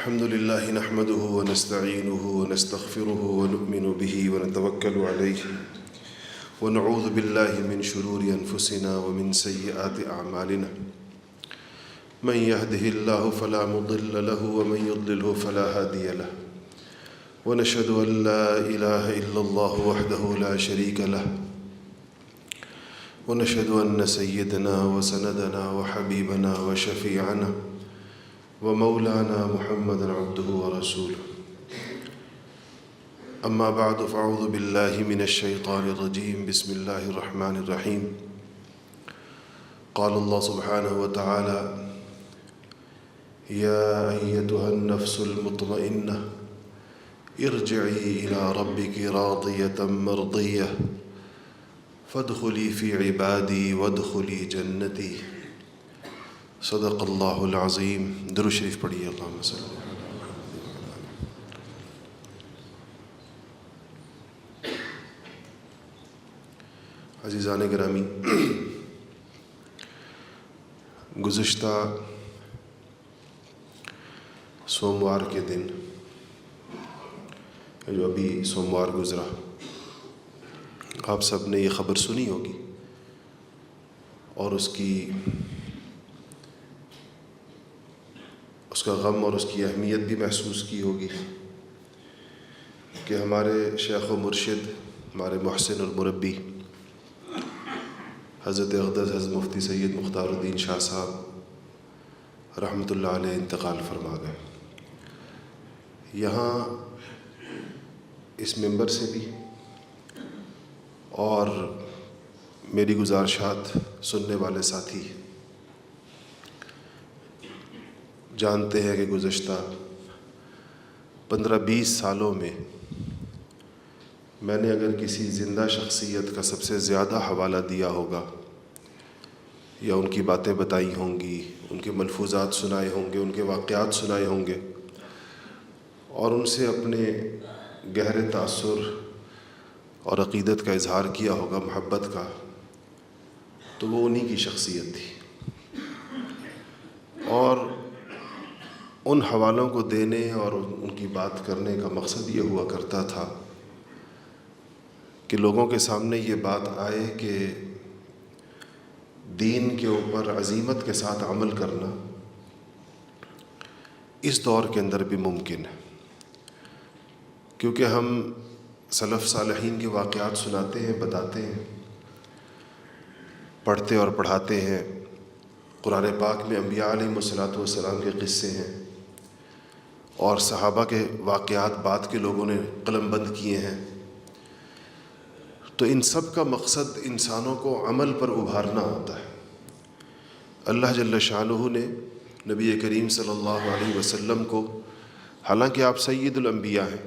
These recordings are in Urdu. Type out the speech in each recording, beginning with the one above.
الحمد لله نحمده ونستعينه ونستغفره ونؤمن به ونتوكل عليه ونعوذ بالله من شرور أنفسنا ومن سيئات أعمالنا من يهده الله فلا مضل له ومن يضلله فلا هادي له ونشهد أن لا إله إلا الله وحده لا شريك له ونشهد أن سيدنا وسندنا وحبيبنا وشفيعنا ومولانا محمد عبده ورسوله أما بعد فأعوذ بالله من الشيطان الرجيم بسم الله الرحمن الرحيم قال الله سبحانه وتعالى يا أيتها النفس المطمئنة ارجعي إلى ربك راضية مرضية فادخلي في عبادي وادخلي جنتي صدق اللہ العظیم۔ درود شریف پڑھیے، اللہم صلی اللہ علیہ وسلم۔ عزیزان گرامی، گزشتہ سوموار کے دن، جو ابھی سوموار گزرا، آپ سب نے یہ خبر سنی ہوگی اور اس کا غم اور اس کی اہمیت بھی محسوس کی ہوگی کہ ہمارے شیخ و مرشد، ہمارے محسن اور مربی حضرت اقدس حضرت مفتی سید مختار الدین شاہ صاحب رحمۃ اللہ علیہ انتقال فرما گئے۔ یہاں اس ممبر سے بھی اور میری گزارشات سننے والے ساتھی جانتے ہیں کہ گزشتہ 15-20 سالوں میں میں نے اگر کسی زندہ شخصیت کا سب سے زیادہ حوالہ دیا ہوگا یا ان کی باتیں بتائی ہوں گی، ان کے ملفوظات سنائے ہوں گے، ان کے واقعات سنائے ہوں گے اور ان سے اپنے گہرے تاثر اور عقیدت کا اظہار کیا ہوگا، محبت کا، تو وہ انہی کی شخصیت تھی۔ اور ان حوالوں کو دینے اور ان کی بات کرنے کا مقصد یہ ہوا کرتا تھا کہ لوگوں کے سامنے یہ بات آئے کہ دین کے اوپر عزیمت کے ساتھ عمل کرنا اس دور کے اندر بھی ممکن ہے، کیونکہ ہم سلف صالحین کے واقعات سناتے ہیں، بتاتے ہیں، پڑھتے اور پڑھاتے ہیں۔ قرآن پاک میں انبیاء علیہ السلام کے قصے ہیں اور صحابہ کے واقعات بعد کے لوگوں نے قلم بند کیے ہیں۔ تو ان سب کا مقصد انسانوں کو عمل پر ابھارنا ہوتا ہے۔ اللہ جل شانہ نے نبی کریم صلی اللہ علیہ وسلم کو، حالانکہ آپ سید الانبیاء ہیں،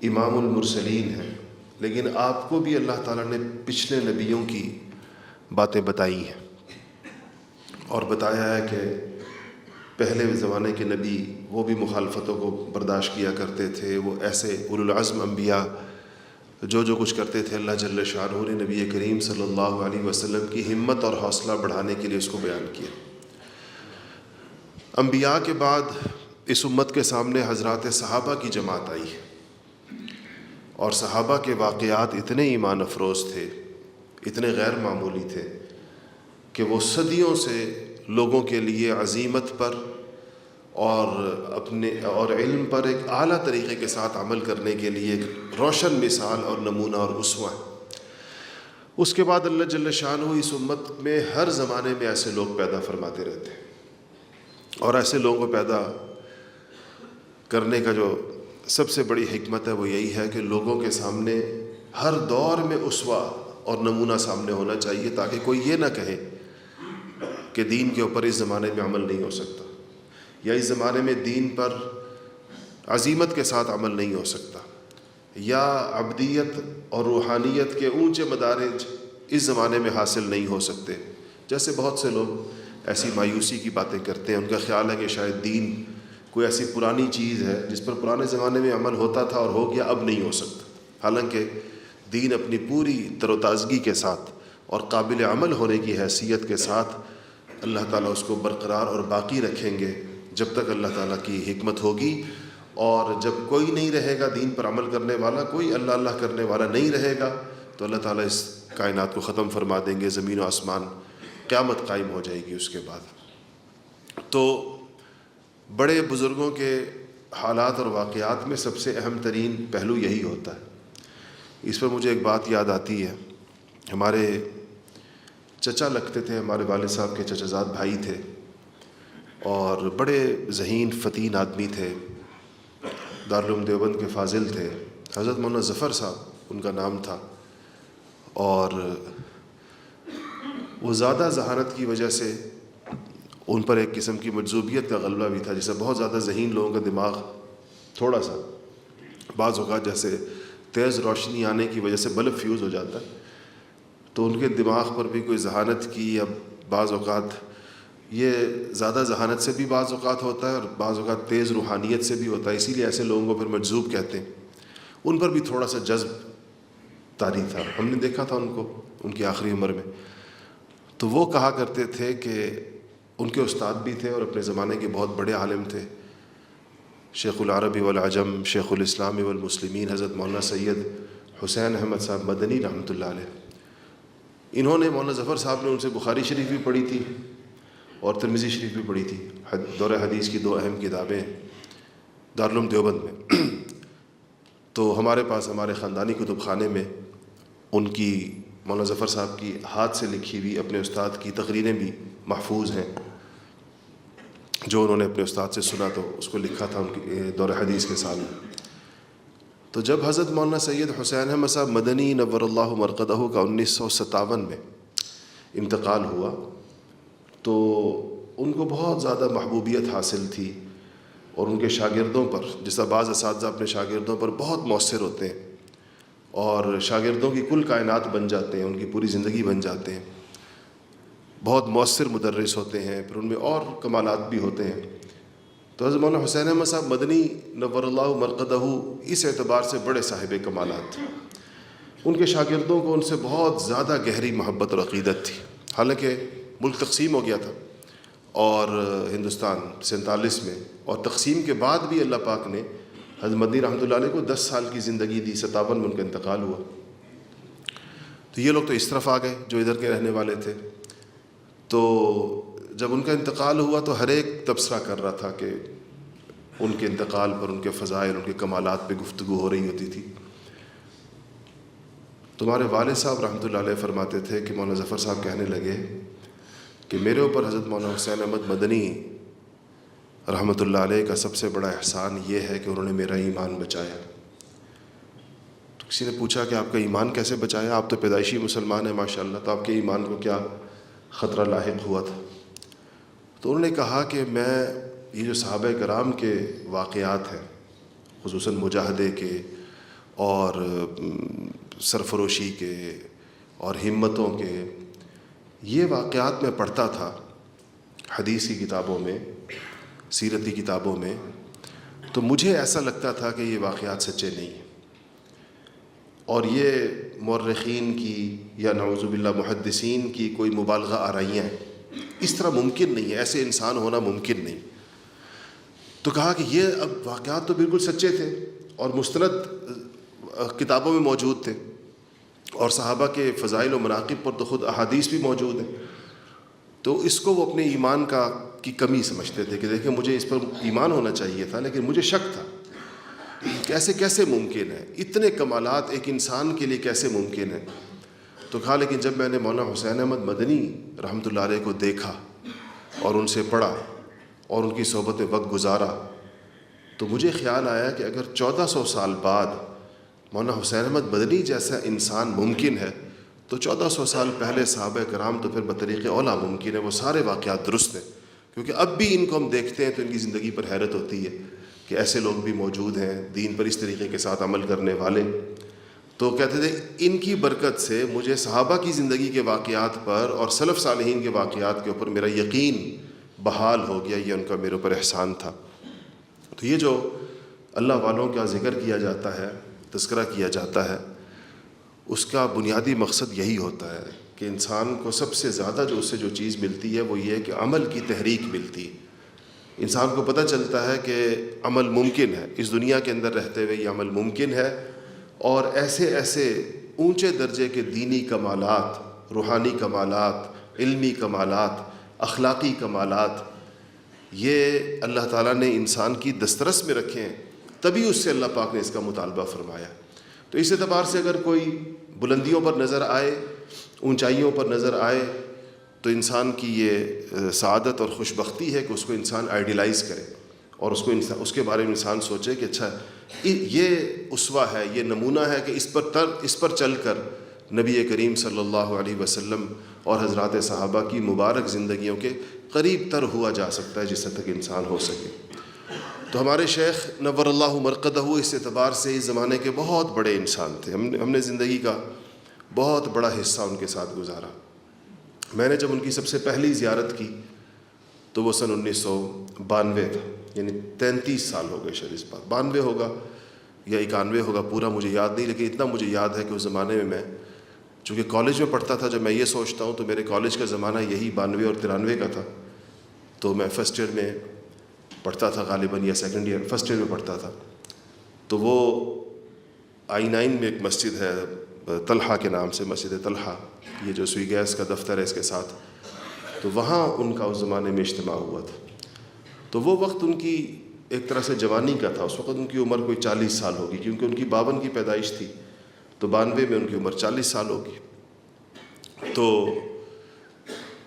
امام المرسلین ہیں، لیکن آپ کو بھی اللہ تعالیٰ نے پچھلے نبیوں کی باتیں بتائی ہیں اور بتایا ہے کہ پہلے زمانے کے نبی وہ بھی مخالفتوں کو برداشت کیا کرتے تھے، وہ ایسے اولو العزم انبیاء جو کچھ کرتے تھے، اللہ جل شانہ نے نبی کریم صلی اللہ علیہ وسلم کی ہمت اور حوصلہ بڑھانے کے لیے اس کو بیان کیا۔ انبیاء کے بعد اس امت کے سامنے حضرات صحابہ کی جماعت آئی اور صحابہ کے واقعات اتنے ایمان افروز تھے، اتنے غیر معمولی تھے کہ وہ صدیوں سے لوگوں کے لیے عزیمت پر اور علم پر ایک اعلیٰ طریقے کے ساتھ عمل کرنے کے لیے ایک روشن مثال اور نمونہ اور اسوہ ہے۔ اس کے بعد اللہ جل شانہ اس امت میں ہر زمانے میں ایسے لوگ پیدا فرماتے رہتے ہیں، اور ایسے لوگوں کو پیدا کرنے کا جو سب سے بڑی حکمت ہے وہ یہی ہے کہ لوگوں کے سامنے ہر دور میں اسوہ اور نمونہ سامنے ہونا چاہیے، تاکہ کوئی یہ نہ کہے کہ دین کے اوپر اس زمانے میں عمل نہیں ہو سکتا، یا اس زمانے میں دین پر عزیمت کے ساتھ عمل نہیں ہو سکتا، یا عبدیت اور روحانیت کے اونچے مدارج اس زمانے میں حاصل نہیں ہو سکتے۔ جیسے بہت سے لوگ ایسی مایوسی کی باتیں کرتے ہیں، ان کا خیال ہے کہ شاید دین کوئی ایسی پرانی چیز ہے جس پر پرانے زمانے میں عمل ہوتا تھا اور ہو گیا، اب نہیں ہو سکتا۔ حالانکہ دین اپنی پوری تر و تازگی کے ساتھ اور قابل عمل ہونے کی حیثیت کے ساتھ اللہ تعالیٰ اس کو برقرار اور باقی رکھیں گے جب تک اللہ تعالیٰ کی حکمت ہوگی، اور جب کوئی نہیں رہے گا دین پر عمل کرنے والا، کوئی اللہ اللہ کرنے والا نہیں رہے گا، تو اللہ تعالیٰ اس کائنات کو ختم فرما دیں گے، زمین و آسمان، قیامت قائم ہو جائے گی اس کے بعد۔ تو بڑے بزرگوں کے حالات اور واقعات میں سب سے اہم ترین پہلو یہی ہوتا ہے۔ اس پر مجھے ایک بات یاد آتی ہے، ہمارے چچا لگتے تھے، ہمارے والد صاحب کے چچا زاد بھائی تھے، اور بڑے ذہین فتین آدمی تھے، دارالعلوم دیوبند کے فاضل تھے، حضرت مولانا ظفر صاحب ان کا نام تھا۔ اور وہ زیادہ ذہانت کی وجہ سے ان پر ایک قسم کی مجذوبیت کا غلبہ بھی تھا، جیسے بہت زیادہ ذہین لوگوں کا دماغ تھوڑا سا بعض اوقات جیسے تیز روشنی آنے کی وجہ سے بلب فیوز ہو جاتا ہے، تو ان کے دماغ پر بھی کوئی ذہانت کی، یا بعض اوقات یہ زیادہ ذہانت سے بھی بعض اوقات ہوتا ہے، اور بعض اوقات تیز روحانیت سے بھی ہوتا ہے، اسی لیے ایسے لوگوں کو پھر مجذوب کہتے ہیں۔ ان پر بھی تھوڑا سا جذب طاری تھا، ہم نے دیکھا تھا ان کو ان کی آخری عمر میں۔ تو وہ کہا کرتے تھے کہ ان کے استاد بھی تھے اور اپنے زمانے کے بہت بڑے عالم تھے، شیخ العرب والعجم، شیخ الاسلام والمسلمین، حضرت مولانا سید حسین احمد صاحب مدنی رحمۃ اللہ علیہ۔ انہوں نے، مولانا ظفر صاحب نے ان سے بخاری شریف بھی پڑھی تھی اور ترمذی شریف بھی پڑھی تھی، دور حدیث کی دو اہم کتابیں دارالعلوم دیوبند میں۔ تو ہمارے پاس ہمارے خاندانی کتب خانے میں ان کی، مولانا ظفر صاحب کی ہاتھ سے لکھی ہوئی اپنے استاد کی تقریریں بھی محفوظ ہیں، جو انہوں نے اپنے استاد سے سنا تو اس کو لکھا تھا ان کے دور حدیث کے سال میں۔ تو جب حضرت مولانا سید حسین احمد صاحب مدنی نور اللہ مرقدہ کا 1957 میں انتقال ہوا، تو ان کو بہت زیادہ محبوبیت حاصل تھی، اور ان کے شاگردوں پر، جس طرح بعض اساتذہ اپنے شاگردوں پر بہت مؤثر ہوتے ہیں اور شاگردوں کی کل کائنات بن جاتے ہیں، ان کی پوری زندگی بن جاتے ہیں، بہت مؤثر مدرس ہوتے ہیں، پھر ان میں اور کمالات بھی ہوتے ہیں۔ تو حضرت مولانا حسین احمد صاحب مدنی نور اللہ مرقدہ اس اعتبار سے بڑے صاحب کمالات تھے، ان کے شاگردوں کو ان سے بہت زیادہ گہری محبت اور عقیدت تھی۔ حالانکہ ملک تقسیم ہو گیا تھا، اور ہندوستان 47 میں، اور تقسیم کے بعد بھی اللہ پاک نے حضرت مدنی رحمۃ اللہ علیہ کو 10 سال کی زندگی دی، 57 میں ان کا انتقال ہوا۔ تو یہ لوگ تو اس طرف آ گئے جو ادھر کے رہنے والے تھے۔ تو جب ان کا انتقال ہوا تو ہر ایک تبصرہ کر رہا تھا کہ ان کے انتقال پر ان کے فضائل، ان کے کمالات پہ گفتگو ہو رہی ہوتی تھی۔ تمہارے والد صاحب رحمۃ اللہ علیہ فرماتے تھے کہ مولانا ظفر صاحب کہنے لگے کہ میرے اوپر حضرت مولانا حسین احمد مدنی رحمۃ اللہ علیہ کا سب سے بڑا احسان یہ ہے کہ انہوں نے میرا ایمان بچایا۔ تو کسی نے پوچھا کہ آپ کا ایمان کیسے بچایا؟ آپ تو پیدائشی مسلمان ہیں ماشاءاللہ، تو آپ کے ایمان کو کیا خطرہ لاحق ہوا تھا؟ تو انہوں نے کہا کہ میں یہ جو صحابہ کرام کے واقعات ہیں، خصوصاً مجاہدے کے اور سرفروشی کے اور ہمتوں کے، یہ واقعات میں پڑھتا تھا حدیث کی کتابوں میں، سیرتی کتابوں میں، تو مجھے ایسا لگتا تھا کہ یہ واقعات سچے نہیں ہیں، اور یہ مورخین کی یا نعوذ باللہ محدثین کی کوئی مبالغہ آرائیاں ہیں، اس طرح ممکن نہیں ہے، ایسے انسان ہونا ممکن نہیں۔ تو کہا کہ یہ اب واقعات تو بالکل سچے تھے اور مستند کتابوں میں موجود تھے، اور صحابہ کے فضائل و مناقب پر تو خود احادیث بھی موجود ہیں، تو اس کو وہ اپنے ایمان کی کمی سمجھتے تھے کہ دیکھیں مجھے اس پر ایمان ہونا چاہیے تھا، لیکن مجھے شک تھا کیسے ممکن ہے، اتنے کمالات ایک انسان کے لیے کیسے ممکن ہے۔ تو کہا لیکن جب میں نے مولانا حسین احمد مدنی رحمۃ اللہ علیہ کو دیکھا اور ان سے پڑھا اور ان کی صحبت وقت گزارا، تو مجھے خیال آیا کہ اگر 1400 سال بعد مولانا حسین احمد مدنی جیسا انسان ممکن ہے، تو 1400 سال پہلے صحابہ کرام تو پھر بطریق اولا ممکن ہے، وہ سارے واقعات درست ہیں، کیونکہ اب بھی ان کو ہم دیکھتے ہیں تو ان کی زندگی پر حیرت ہوتی ہے کہ ایسے لوگ بھی موجود ہیں دین پر اس طریقے کے ساتھ عمل کرنے والے۔ تو کہتے تھے ان کی برکت سے مجھے صحابہ کی زندگی کے واقعات پر اور سلف صالحین کے واقعات کے اوپر میرا یقین بحال ہو گیا، یہ ان کا میرے اوپر احسان تھا۔ تو یہ جو اللہ والوں کا ذکر کیا جاتا ہے، تذکرہ کیا جاتا ہے، اس کا بنیادی مقصد یہی ہوتا ہے کہ انسان کو سب سے زیادہ جو اس سے جو چیز ملتی ہے وہ یہ ہے کہ عمل کی تحریک ملتی ہے، انسان کو پتہ چلتا ہے کہ عمل ممکن ہے، اس دنیا کے اندر رہتے ہوئے یہ عمل ممکن ہے، اور ایسے ایسے اونچے درجے کے دینی کمالات، روحانی کمالات، علمی کمالات، اخلاقی کمالات یہ اللہ تعالیٰ نے انسان کی دسترس میں رکھے ہیں، تبھی اس سے اللہ پاک نے اس کا مطالبہ فرمایا۔ تو اس اعتبار سے اگر کوئی بلندیوں پر نظر آئے، اونچائیوں پر نظر آئے، تو انسان کی یہ سعادت اور خوش بختی ہے کہ اس کو انسان آئیڈیلائز کرے، اور اس کے بارے میں انسان سوچے کہ اچھا یہ اسوہ ہے، یہ نمونہ ہے کہ اس پر چل کر نبی کریم صلی اللہ علیہ وسلم اور حضرات صحابہ کی مبارک زندگیوں کے قریب تر ہوا جا سکتا ہے جس حد تک انسان ہو سکے۔ تو ہمارے شیخ نور اللہ مرقدہ اس اعتبار سے اس زمانے کے بہت بڑے انسان تھے۔ ہم نے زندگی کا بہت بڑا حصہ ان کے ساتھ گزارا۔ میں نے جب ان کی سب سے پہلی زیارت کی تو وہ سن 1992 تھا، یعنی 33 سال ہو گئے شاید، اس بات 92 ہوگا یا 91 ہوگا، پورا مجھے یاد نہیں، لیکن اتنا مجھے یاد ہے کہ اس زمانے میں چونکہ کالج میں پڑھتا تھا، جب میں یہ سوچتا ہوں تو میرے کالج کا زمانہ یہی 92 اور 93 کا تھا، تو میں فرسٹ ایئر میں پڑھتا تھا غالباً، یا سیکنڈ ایئر، فرسٹ ایئر میں پڑھتا تھا۔ تو وہ I9 میں ایک مسجد ہے طلحہ کے نام سے، مسجد طلحہ، یہ جو سوئی گیس کا دفتر ہے اس کے ساتھ، تو وہاں ان کا اس زمانے میں اجتماع ہوا تھا۔ تو وہ وقت ان کی ایک طرح سے جوانی کا تھا، اس وقت ان کی عمر کوئی 40 سال ہوگی، کیونکہ ان کی 52 کی پیدائش تھی، تو 92 میں ان کی عمر 40 سال ہوگی۔ تو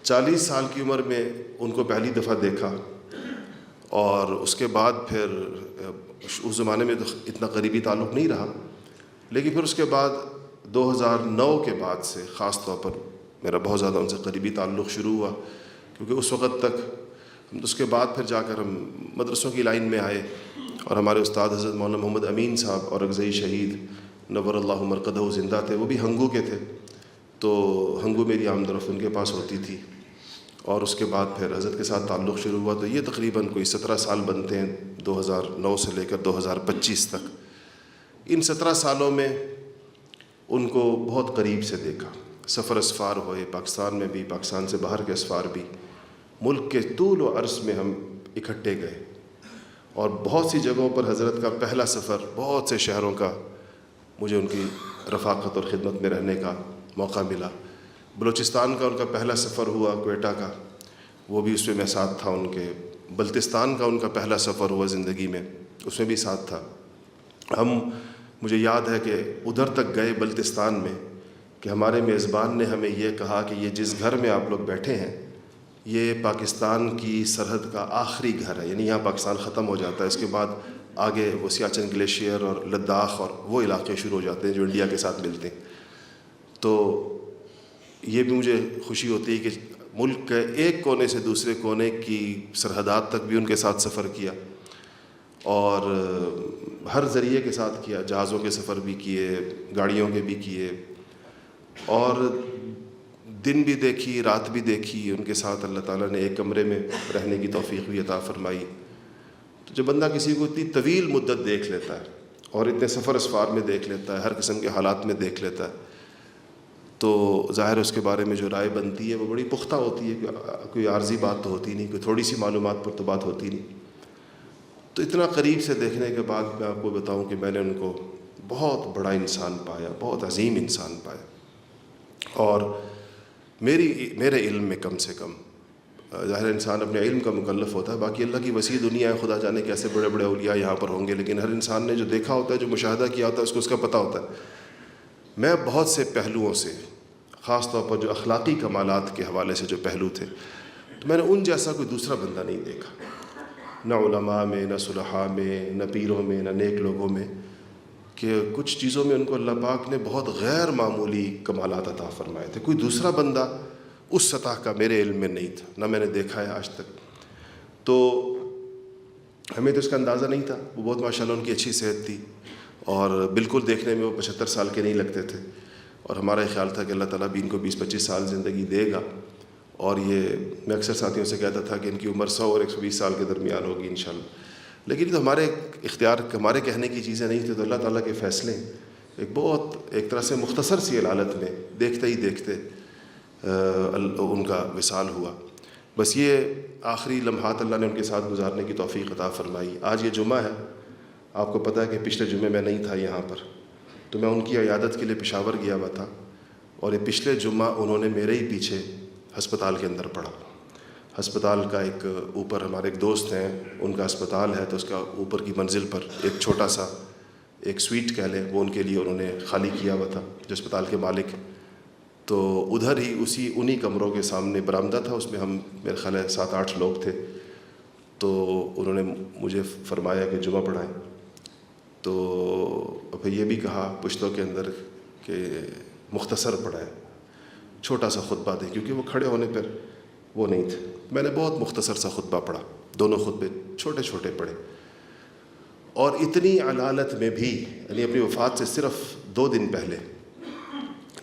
40 سال کی عمر میں ان کو پہلی دفعہ دیکھا، اور اس کے بعد پھر اس زمانے میں تو اتنا قریبی تعلق نہیں رہا، لیکن پھر اس کے بعد 2009 کے بعد سے خاص طور پر میرا بہت زیادہ ان سے قریبی تعلق شروع ہوا، کیونکہ اس وقت تک اس کے بعد پھر جا کر ہم مدرسوں کی لائن میں آئے، اور ہمارے استاد حضرت مولانا محمد امین صاحب اور اگزئی شہید نور اللہ مرقدہ زندہ تھے، وہ بھی ہنگو کے تھے، تو ہنگو میری آمد و رفت ان کے پاس ہوتی تھی، اور اس کے بعد پھر حضرت کے ساتھ تعلق شروع ہوا۔ تو یہ تقریباً کوئی 17 سال بنتے ہیں، 2009 سے لے کر 2025 تک۔ ان 17 سالوں میں ان کو بہت قریب سے دیکھا، سفر اسفار ہوئے، پاکستان میں بھی، پاکستان سے باہر کے اسفار بھی، ملک کے طول و عرض میں ہم اکٹھے گئے، اور بہت سی جگہوں پر حضرت کا پہلا سفر، بہت سے شہروں کا مجھے ان کی رفاقت اور خدمت میں رہنے کا موقع ملا۔ بلوچستان کا ان کا پہلا سفر ہوا، کوئٹہ کا، وہ بھی اس میں ساتھ تھا ان کے۔ بلتستان کا ان کا پہلا سفر ہوا زندگی میں، اس میں بھی ساتھ تھا۔ مجھے یاد ہے کہ ادھر تک گئے بلتستان میں کہ ہمارے میزبان نے ہمیں یہ کہا کہ یہ جس گھر میں آپ لوگ بیٹھے ہیں یہ پاکستان کی سرحد کا آخری گھر ہے، یعنی یہاں پاکستان ختم ہو جاتا ہے، اس کے بعد آگے وہ سیاچن گلیشیئر اور لداخ اور وہ علاقے شروع ہو جاتے ہیں جو انڈیا کے ساتھ ملتے ہیں۔ تو یہ بھی مجھے خوشی ہوتی ہے کہ ملک کے ایک کونے سے دوسرے کونے کی سرحدات تک بھی ان کے ساتھ سفر کیا، اور ہر ذریعے کے ساتھ کیا، جہازوں کے سفر بھی کیے، گاڑیوں کے بھی کیے، اور دن بھی دیکھی، رات بھی دیکھی ان کے ساتھ۔ اللہ تعالیٰ نے ایک کمرے میں رہنے کی توفیق بھی عطا فرمائی۔ تو جب بندہ کسی کو اتنی طویل مدت دیکھ لیتا ہے اور اتنے سفر اسفار میں دیکھ لیتا ہے، ہر قسم کے حالات میں دیکھ لیتا ہے، تو ظاہر اس کے بارے میں جو رائے بنتی ہے وہ بڑی پختہ ہوتی ہے، کوئی عارضی بات تو ہوتی نہیں، کوئی تھوڑی سی معلومات پر تو بات ہوتی نہیں۔ تو اتنا قریب سے دیکھنے کے بعد میں آپ کو بتاؤں کہ میں نے ان کو بہت بڑا انسان پایا، بہت عظیم انسان پایا، اور میرے علم میں کم سے کم، ظاہر انسان اپنے علم کا مکلف ہوتا ہے، باقی اللہ کی وسیع دنیا ہے، خدا جانے کیسے بڑے بڑے اولیاء یہاں پر ہوں گے، لیکن ہر انسان نے جو دیکھا ہوتا ہے، جو مشاہدہ کیا ہوتا ہے، اس کو اس کا پتہ ہوتا ہے۔ میں بہت سے پہلوؤں سے، خاص طور پر جو اخلاقی کمالات کے حوالے سے جو پہلو تھے، تو میں نے ان جیسا کوئی دوسرا بندہ نہیں دیکھا، نہ علماء میں، نہ صلحاء میں، نہ پیروں میں، نہ نیک لوگوں میں، کہ کچھ چیزوں میں ان کو اللہ پاک نے بہت غیر معمولی کمالات عطا فرمائے تھے۔ کوئی دوسرا بندہ اس سطح کا میرے علم میں نہیں تھا، نہ میں نے دیکھا ہے آج تک۔ تو ہمیں تو اس کا اندازہ نہیں تھا۔ وہ بہت ماشاءاللہ ان کی اچھی صحت تھی، اور بالکل دیکھنے میں وہ 75 سال کے نہیں لگتے تھے، اور ہمارا یہ خیال تھا کہ اللہ تعالیٰ بھی ان کو 20-25 سال زندگی دے گا، اور یہ میں اکثر ساتھیوں سے کہتا تھا کہ ان کی عمر 100 اور 120 سال کے درمیان ہوگی انشاءاللہ۔ لیکن تو ہمارے اختیار، ہمارے کہنے کی چیزیں نہیں تھیں، تو اللہ تعالیٰ کے فیصلے ایک طرح سے مختصر سی علالت میں دیکھتے ہی دیکھتے ان کا وصال ہوا۔ بس یہ آخری لمحات اللہ نے ان کے ساتھ گزارنے کی توفیق عطا فرمائی۔ آج یہ جمعہ ہے، آپ کو پتہ ہے کہ پچھلے جمعے میں نہیں تھا یہاں پر، تو میں ان کی عیادت کے لیے پشاور گیا ہوا تھا، اور یہ پچھلے جمعہ انہوں نے میرے ہی پیچھے ہسپتال کے اندر پڑھا۔ ہسپتال کا ایک اوپر ہمارے ایک دوست ہیں، ان کا ہسپتال ہے، تو اس کا اوپر کی منزل پر ایک چھوٹا سا ایک سویٹ کہہ لیں، وہ ان کے لیے انہوں نے خالی کیا ہوا تھا، جو ہسپتال کے مالک۔ تو ادھر ہی انہی کمروں کے سامنے برآمدہ تھا، اس میں ہم میرے خیال ہے 7-8 لوگ تھے۔ تو انہوں نے مجھے فرمایا کہ جمعہ پڑھائیں، تو پھر یہ بھی کہا پشتوں کے اندر کہ مختصر پڑھائیں، چھوٹا سا خطبہ دیں، کیونکہ وہ کھڑے ہونے پر وہ نہیں تھے۔ میں نے بہت مختصر سا خطبہ پڑھا، دونوں خطبے چھوٹے چھوٹے پڑھے، اور اتنی علالت میں بھی، یعنی اپنی وفات سے صرف 2 دن پہلے،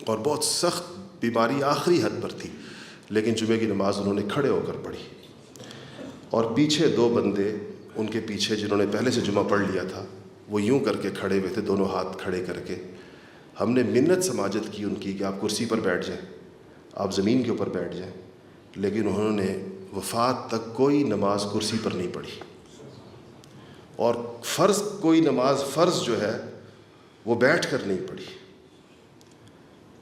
اور بہت سخت بیماری آخری حد پر تھی، لیکن جمعے کی نماز انہوں نے کھڑے ہو کر پڑھی، اور پیچھے 2 بندے ان کے پیچھے جنہوں نے پہلے سے جمعہ پڑھ لیا تھا، وہ یوں کر کے کھڑے ہوئے تھے، دونوں ہاتھ کھڑے کر کے۔ ہم نے منت سماجت کی ان کی کہ آپ کرسی پر بیٹھ جائیں، آپ زمین کے اوپر بیٹھ جائیں، لیکن انہوں نے وفات تک کوئی نماز کرسی پر نہیں پڑھی، اور کوئی نماز فرض جو ہے وہ بیٹھ کر نہیں پڑھی۔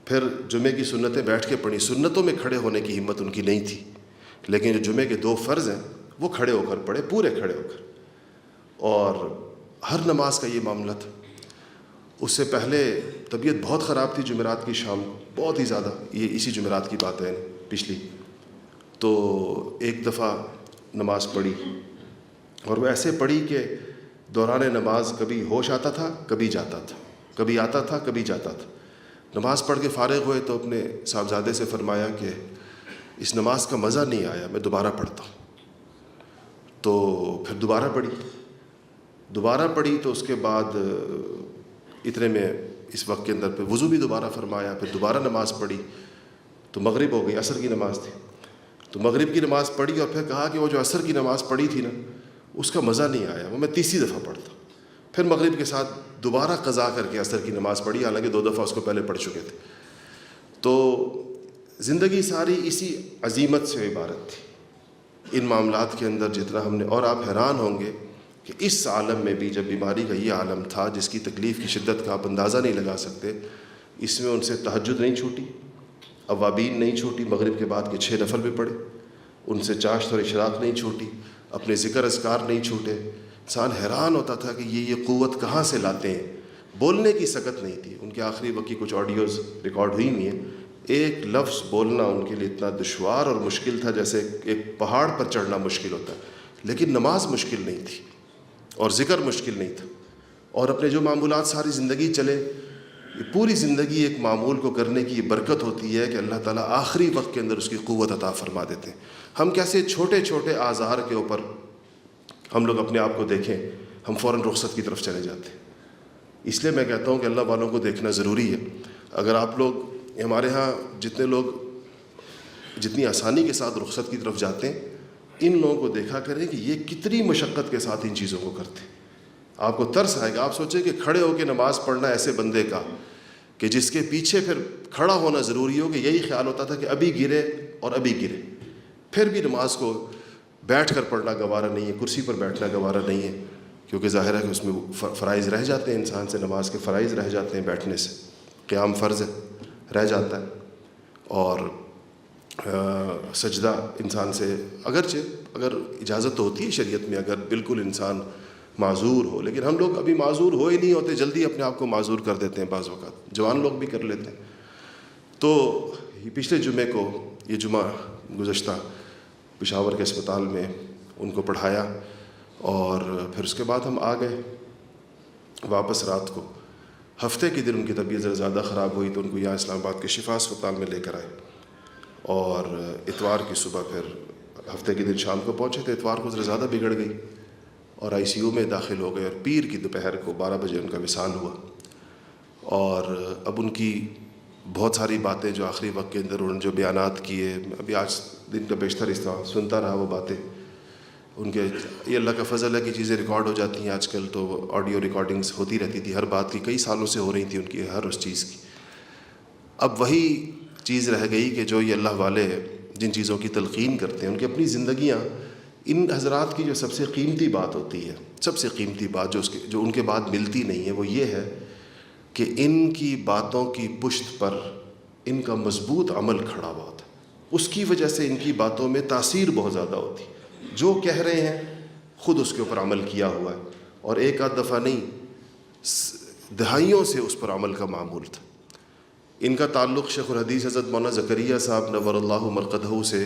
پھر جمعے کی سنتیں بیٹھ کے پڑھی، سنتوں میں کھڑے ہونے کی ہمت ان کی نہیں تھی، لیکن جو جمعے کے 2 فرض ہیں وہ کھڑے ہو کر پڑھے، پورے کھڑے ہو کر۔ اور ہر نماز کا یہ معاملہ تھا۔ اس سے پہلے طبیعت بہت خراب تھی، جمعرات کی شام بہت ہی زیادہ، یہ اسی جمعرات کی بات ہے پچھلی۔ تو ایک دفعہ نماز پڑھی، اور وہ ایسے پڑھی کہ دوران نماز کبھی ہوش آتا تھا، کبھی جاتا تھا، کبھی آتا تھا، کبھی جاتا تھا۔ نماز پڑھ کے فارغ ہوئے تو اپنے صاحبزادے سے فرمایا کہ اس نماز کا مزہ نہیں آیا، میں دوبارہ پڑھتا ہوں۔ تو پھر دوبارہ پڑھی تو اس کے بعد اتنے میں اس وقت کے اندر پہ وضو بھی دوبارہ فرمایا، پھر دوبارہ نماز پڑھی، تو مغرب ہو گئی، عصر کی نماز تھی، تو مغرب کی نماز پڑھی، اور پھر کہا کہ وہ جو عصر کی نماز پڑھی تھی نا، اس کا مزہ نہیں آیا، وہ میں تیسری دفعہ پڑھتا ہوں۔ پھر مغرب کے ساتھ دوبارہ قضا کر کے عصر کی نماز پڑھی، حالانکہ 2 دفعہ اس کو پہلے پڑھ چکے تھے۔ تو زندگی ساری اسی عزیمت سے عبارت تھی، ان معاملات کے اندر جتنا ہم نے، اور آپ حیران ہوں گے کہ اس عالم میں بھی جب بیماری کا یہ عالم تھا جس کی تکلیف کی شدت کا آپ اندازہ نہیں لگا سکتے، اس میں ان سے تہجد نہیں چھوٹی، اوابین نہیں چھوٹی، مغرب کے بعد کے 6 نفل بھی پڑھے، ان سے چاشت اور اشراق نہیں چھوٹی، اپنے ذکر اذکار نہیں چھوٹے۔ انسان حیران ہوتا تھا کہ یہ قوت کہاں سے لاتے ہیں۔ بولنے کی سکت نہیں تھی، ان کے آخری وقت کی کچھ آڈیوز ریکارڈ ہوئی ہوئی ہیں، ایک لفظ بولنا ان کے لیے اتنا دشوار اور مشکل تھا جیسے ایک پہاڑ پر چڑھنا مشکل ہوتا ہے، لیکن نماز مشکل نہیں تھی، اور ذکر مشکل نہیں تھا، اور اپنے جو معمولات ساری زندگی چلے، یہ پوری زندگی ایک معمول کو کرنے کی یہ برکت ہوتی ہے کہ اللہ تعالیٰ آخری وقت کے اندر اس کی قوت عطا فرما دیتے ہیں۔ ہم کیسے چھوٹے چھوٹے آزار کے اوپر ہم لوگ اپنے آپ کو دیکھیں، ہم فوراً رخصت کی طرف چلے جاتے ہیں۔ اس لیے میں کہتا ہوں کہ اللہ والوں کو دیکھنا ضروری ہے۔ اگر آپ لوگ، ہمارے ہاں جتنے لوگ جتنی آسانی کے ساتھ رخصت کی طرف جاتے ہیں، ان لوگوں کو دیکھا کریں کہ یہ کتنی مشقت کے ساتھ ان چیزوں کو کرتے ہیں۔ آپ کو ترس آئے گا۔ آپ سوچیں کہ کھڑے ہو کے نماز پڑھنا ایسے بندے کا کہ جس کے پیچھے پھر کھڑا ہونا ضروری ہو، کہ یہی خیال ہوتا تھا کہ ابھی گرے اور ابھی گرے، پھر بھی نماز کو بیٹھ کر پڑھنا گوارا نہیں ہے، کرسی پر بیٹھنا گوارا نہیں ہے، کیونکہ ظاہر ہے کہ اس میں فرائض رہ جاتے ہیں، انسان سے نماز کے فرائض رہ جاتے ہیں، بیٹھنے سے قیام فرض ہے رہ جاتا ہے، اور سجدہ انسان سے اگرچہ اگر اجازت تو ہوتی ہے شریعت میں، اگر بالکل انسان معذور ہو، لیکن ہم لوگ ابھی معذور ہو ہی نہیں ہوتے، جلدی اپنے آپ کو معذور کر دیتے ہیں، بعض اوقات جوان لوگ بھی کر لیتے ہیں۔ تو پچھلے جمعے کو، یہ جمعہ گزشتہ، پشاور کے اسپتال میں ان کو پڑھایا، اور پھر اس کے بعد ہم آ گئے واپس رات کو۔ ہفتے کے دن ان کی طبیعت ذرا زیادہ خراب ہوئی تو ان کو یہاں اسلام آباد کے شفا اسپتال میں لے کر آئے، اور اتوار کی صبح پھر ہفتے کے دن شام کو پہنچے تھے، اتوار کو ذرا زیادہ بگڑ گئی اور آئی سی یو میں داخل ہو گئے، اور پیر کی دوپہر کو 12 بجے ان کا وصال ہوا۔ اور اب ان کی بہت ساری باتیں جو آخری وقت کے اندر انہوں نے جو بیانات کیے، ابھی آج دن کا بیشتر حصہ سنتا رہا وہ باتیں، ان کے، یہ اللہ کا فضل ہے کہ چیزیں ریکارڈ ہو جاتی ہیں آج کل، تو آڈیو ریکارڈنگز ہوتی رہتی تھی ہر بات کی، کئی سالوں سے ہو رہی تھی ان کی ہر اس چیز کی۔ اب وہی چیز رہ گئی کہ جو یہ اللہ والے جن چیزوں کی تلقین کرتے ہیں، ان کی اپنی زندگیاں، ان حضرات کی جو سب سے قیمتی بات ہوتی ہے، سب سے قیمتی بات جو ان کے بعد ملتی نہیں ہے، وہ یہ ہے کہ ان کی باتوں کی پشت پر ان کا مضبوط عمل کھڑا ہوا ہوتا ہے۔ اس کی وجہ سے ان کی باتوں میں تاثیر بہت زیادہ ہوتی ہے۔ جو کہہ رہے ہیں خود اس کے اوپر عمل کیا ہوا ہے، اور ایک آدھ دفعہ نہیں، دہائیوں سے اس پر عمل کا معمول تھا۔ ان کا تعلق شیخ الحدیث حضرت مولانا زکریا صاحب نور اللہ مرقدہ سے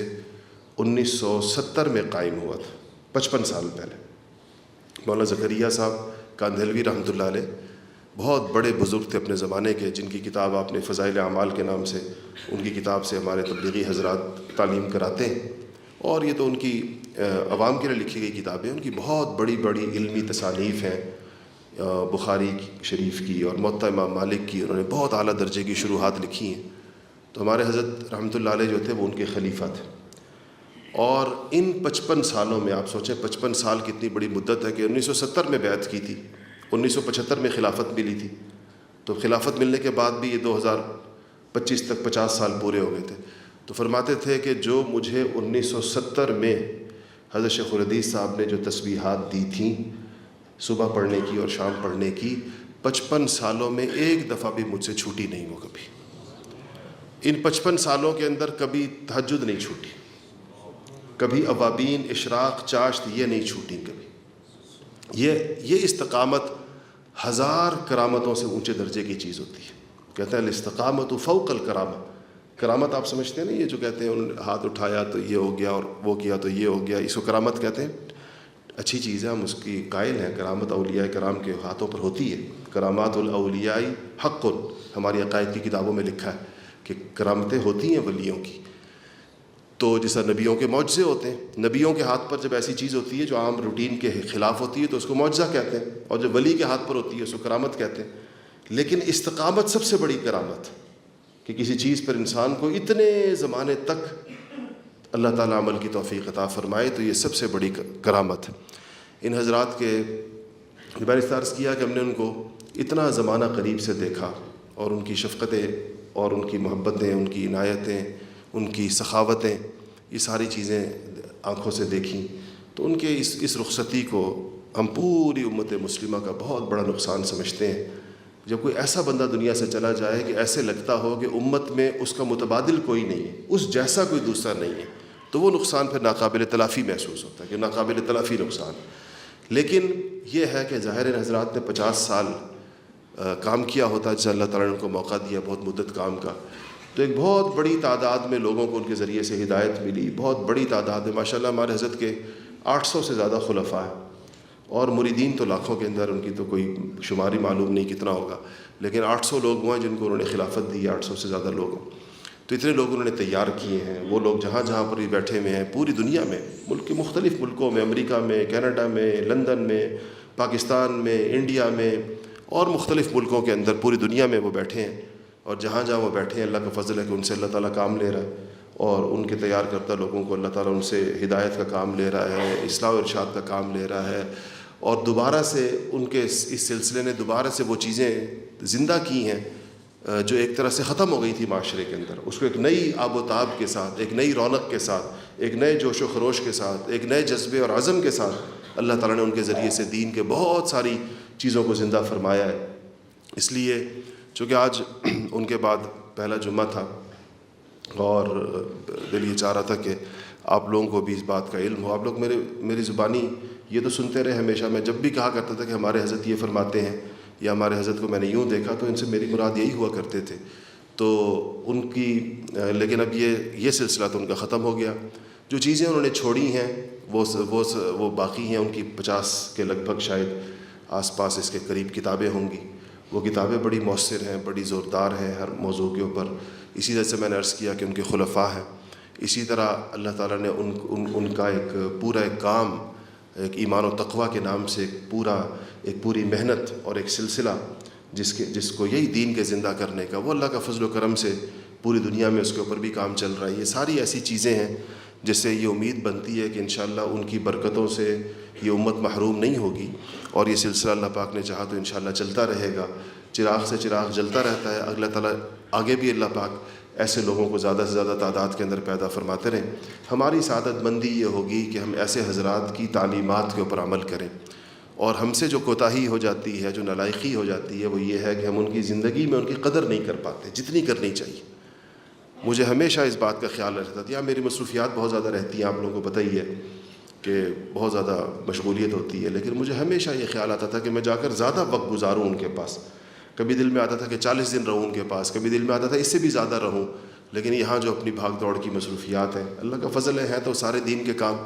1970 میں قائم ہوا تھا، 55 سال پہلے۔ مولانا زکریا صاحب کاندھلوی رحمۃ اللہ علیہ بہت بڑے بزرگ تھے اپنے زمانے کے، جن کی کتاب آپ نے فضائل اعمال کے نام سے، ان کی کتاب سے ہمارے تبلیغی حضرات تعلیم کراتے ہیں، اور یہ تو ان کی عوام کے لیے لکھی گئی کتابیں، ان کی بہت بڑی بڑی علمی تصانیف ہیں، بخاری شریف کی اور موطا امام مالک کی، انہوں نے بہت اعلیٰ درجے کی شروحات لکھی ہیں۔ تو ہمارے حضرت رحمۃ اللہ علیہ جو تھے وہ ان کے خلیفہ تھے، اور ان 55 سالوں میں آپ سوچیں 55 سال کتنی بڑی مدت ہے کہ 1970 میں بیعت کی تھی، 1975 میں خلافت ملی تھی، تو خلافت ملنے کے بعد بھی یہ 2025 تک 50 سال پورے ہو گئے تھے۔ تو فرماتے تھے کہ جو مجھے 1970 میں حضرت شیخ الحدیث صاحب نے جو تسبیحات دی تھیں صبح پڑھنے کی اور شام پڑھنے کی، 55 سالوں میں ایک دفعہ بھی مجھ سے چھوٹی نہیں وہ کبھی۔ ان 55 سالوں کے اندر کبھی تہجد نہیں چھوٹی، کبھی اوابین، اشراق، چاشت یہ نہیں چھوٹی کبھی۔ یہ استقامت 1000 کرامتوں سے اونچے درجے کی چیز ہوتی ہے۔ کہتے ہیں الاستقامت فوق الکرامہ۔ کرامت آپ سمجھتے ہیں نا، یہ جو کہتے ہیں ہاتھ اٹھایا تو یہ ہو گیا اور وہ کیا تو یہ ہو گیا، اس کو کرامت کہتے ہیں۔ اچھی چیز ہے، ہم اس کی قائل ہیں، کرامت اولیاء کرام کے ہاتھوں پر ہوتی ہے۔ کرامات الاولیاء حق، ہماری عقائد کی کتابوں میں لکھا ہے کہ کرامتیں ہوتی ہیں ولیوں کی۔ تو جیسا نبیوں کے معجزے ہوتے ہیں، نبیوں کے ہاتھ پر جب ایسی چیز ہوتی ہے جو عام روٹین کے خلاف ہوتی ہے تو اس کو معجزہ کہتے ہیں، اور جب ولی کے ہاتھ پر ہوتی ہے اس کو کرامت کہتے ہیں۔ لیکن استقامت سب سے بڑی کرامت، کہ کسی چیز پر انسان کو اتنے زمانے تک اللہ تعالیٰ عمل کی توفیق عطا فرمائے، تو یہ سب سے بڑی کرامت ہے۔ ان حضرات کے میں نے عرض کیا کہ ہم نے ان کو اتنا زمانہ قریب سے دیکھا، اور ان کی شفقتیں اور ان کی محبتیں، ان کی عنایتیں، ان کی سخاوتیں، یہ ساری چیزیں آنکھوں سے دیکھیں، تو ان کے اس رخصتی کو ہم پوری امت مسلمہ کا بہت بڑا نقصان سمجھتے ہیں۔ جب کوئی ایسا بندہ دنیا سے چلا جائے کہ ایسے لگتا ہو کہ امت میں اس کا متبادل کوئی نہیں ہے، اس جیسا کوئی دوسرا نہیں ہے، تو وہ نقصان پھر ناقابل تلافی محسوس ہوتا ہے کہ ناقابل تلافی نقصان۔ لیکن یہ ہے کہ ظاہر ان حضرات نے 50 سال کام کیا ہوتا، جسے اللہ تعالیٰ نے ان کو موقع دیا بہت مدت کام کا، تو ایک بہت بڑی تعداد میں لوگوں کو ان کے ذریعے سے ہدایت ملی، بہت بڑی تعداد میں، ماشاءاللہ ہمارے حضرت کے 800 سے زیادہ خلفاء ہیں، اور مریدین تو لاکھوں کے اندر، ان کی تو کوئی شماری معلوم نہیں کتنا ہوگا، لیکن 800 لوگ ہیں جن کو انہوں نے خلافت دی، 800 سے زیادہ لوگ ہیں۔ تو اتنے لوگ انہوں نے تیار کیے ہیں، وہ لوگ جہاں جہاں پر بھی بیٹھے ہوئے ہیں پوری دنیا میں، ملک کے مختلف ملکوں میں، امریکہ میں، کینیڈا میں، لندن میں، پاکستان میں، انڈیا میں، اور مختلف ملکوں کے اندر پوری دنیا میں وہ بیٹھے ہیں، اور جہاں جہاں وہ بیٹھے ہیں اللہ کا فضل ہے کہ ان سے اللہ تعالیٰ کام لے رہا ہے، اور ان کے تیار کردہ لوگوں کو اللہ تعالیٰ ان سے ہدایت کا کام لے رہا ہے، اصلاح و ارشاد کا کام لے رہا ہے، اور دوبارہ سے ان کے اس سلسلے نے دوبارہ سے وہ چیزیں زندہ کی ہیں جو ایک طرح سے ختم ہو گئی تھی معاشرے کے اندر، اس کو ایک نئی آب و تاب کے ساتھ، ایک نئی رونق کے ساتھ، ایک نئے جوش و خروش کے ساتھ، ایک نئے جذبے اور عزم کے ساتھ اللہ تعالیٰ نے ان کے ذریعے سے دین کے بہت ساری چیزوں کو زندہ فرمایا ہے۔ اس لیے چونکہ آج ان کے بعد پہلا جمعہ تھا، اور دل یہ چاہ رہا تھا کہ آپ لوگوں کو بھی اس بات کا علم ہو۔ آپ لوگ میری زبانی یہ تو سنتے رہے ہمیشہ، میں جب بھی کہا کرتا تھا کہ ہمارے حضرت یہ فرماتے ہیں یا ہمارے حضرت کو میں نے یوں دیکھا، تو ان سے میری مراد یہی ہوا کرتے تھے، تو ان کی لیکن اب یہ سلسلہ تو ان کا ختم ہو گیا۔ جو چیزیں انہوں نے چھوڑی ہیں وہ باقی ہیں، ان کی 50 کے لگ بھگ شاید آس پاس اس کے قریب کتابیں ہوں گی۔ وہ کتابیں بڑی مؤثر ہیں، بڑی زوردار ہیں ہر موضوع کے اوپر۔ اسی طرح سے میں نے عرض کیا کہ ان کے خلفاء ہیں، اسی طرح اللہ تعالیٰ نے ان کا ایک پورا ایک کام، ایک ایمان و تقوی کے نام سے ایک پوری محنت اور ایک سلسلہ جس کو یہی دین کے زندہ کرنے کا، وہ اللہ کا فضل و کرم سے پوری دنیا میں اس کے اوپر بھی کام چل رہا ہے۔ یہ ساری ایسی چیزیں ہیں جس سے یہ امید بنتی ہے کہ انشاءاللہ ان کی برکتوں سے یہ امت محروم نہیں ہوگی، اور یہ سلسلہ اللہ پاک نے چاہا تو انشاءاللہ چلتا رہے گا۔ چراغ سے چراغ جلتا رہتا ہے، اللہ تعالیٰ آگے بھی اللہ پاک ایسے لوگوں کو زیادہ سے زیادہ تعداد کے اندر پیدا فرماتے رہیں۔ ہماری سعادت مندی یہ ہوگی کہ ہم ایسے حضرات کی تعلیمات کے اوپر عمل کریں، اور ہم سے جو کوتاہی ہو جاتی ہے، جو نالائقی ہو جاتی ہے، وہ یہ ہے کہ ہم ان کی زندگی میں ان کی قدر نہیں کر پاتے جتنی کرنی چاہیے۔ مجھے ہمیشہ اس بات کا خیال رہتا تھا، میری مصروفیات بہت زیادہ رہتی ہیں، آپ لوگوں کو پتہ ہی ہے کہ بہت زیادہ مشغولیت ہوتی ہے، لیکن مجھے ہمیشہ یہ خیال آتا تھا کہ میں جا کر زیادہ وقت گزاروں ان کے پاس۔ کبھی دل میں آتا تھا کہ 40 دن رہوں ان کے پاس، کبھی دل میں آتا تھا اس سے بھی زیادہ رہوں، لیکن یہاں جو اپنی بھاگ دوڑ کی مصروفیات ہیں، اللہ کا فضل ہے تو سارے دین کے کام،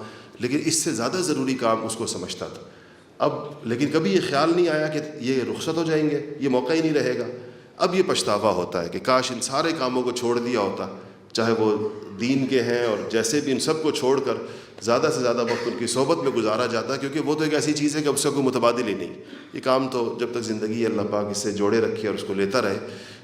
لیکن اس سے زیادہ ضروری کام اس کو سمجھتا تھا۔ اب لیکن کبھی یہ خیال نہیں آیا کہ یہ رخصت ہو جائیں گے، یہ موقع ہی نہیں رہے گا۔ اب یہ پچھتاوا ہوتا ہے کہ کاش ان سارے کاموں کو چھوڑ دیا ہوتا، چاہے وہ دین کے ہیں اور جیسے بھی، ان سب کو چھوڑ کر زیادہ سے زیادہ وقت ان کی صحبت میں گزارا جاتا، کیونکہ وہ تو ایک ایسی چیز ہے کہ اب اس کا کوئی متبادل ہی نہیں۔ یہ کام تو جب تک زندگی اللہ پاک اس سے جوڑے رکھے اور اس کو لیتا رہے،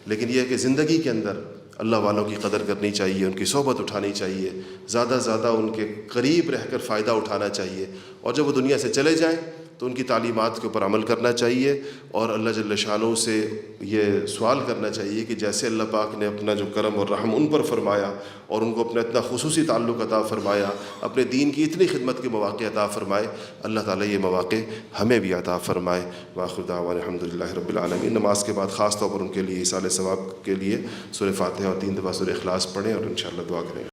لیکن یہ ہے کہ زندگی کے اندر اللہ والوں کی قدر کرنی چاہیے، ان کی صحبت اٹھانی چاہیے، زیادہ سے زیادہ ان کے قریب رہ کر فائدہ اٹھانا چاہیے، اور جب وہ دنیا سے چلے جائیں تو ان کی تعلیمات کے اوپر عمل کرنا چاہیے، اور اللہ جل شانہ سے یہ سوال کرنا چاہیے کہ جیسے اللہ پاک نے اپنا جو کرم اور رحم ان پر فرمایا اور ان کو اپنا اتنا خصوصی تعلق عطا فرمایا، اپنے دین کی اتنی خدمت کے مواقع عطا فرمائے، اللہ تعالیٰ یہ مواقع ہمیں بھی عطا فرمائے۔ وآخر دعوانا الحمد للہ رب العالمین۔ نماز کے بعد خاص طور پر ان کے لیے ایصال ثواب کے لیے سورہ فاتحہ اور 3 دفعہ سورہ اخلاص پڑھیں اور انشاءاللہ دعا کریں۔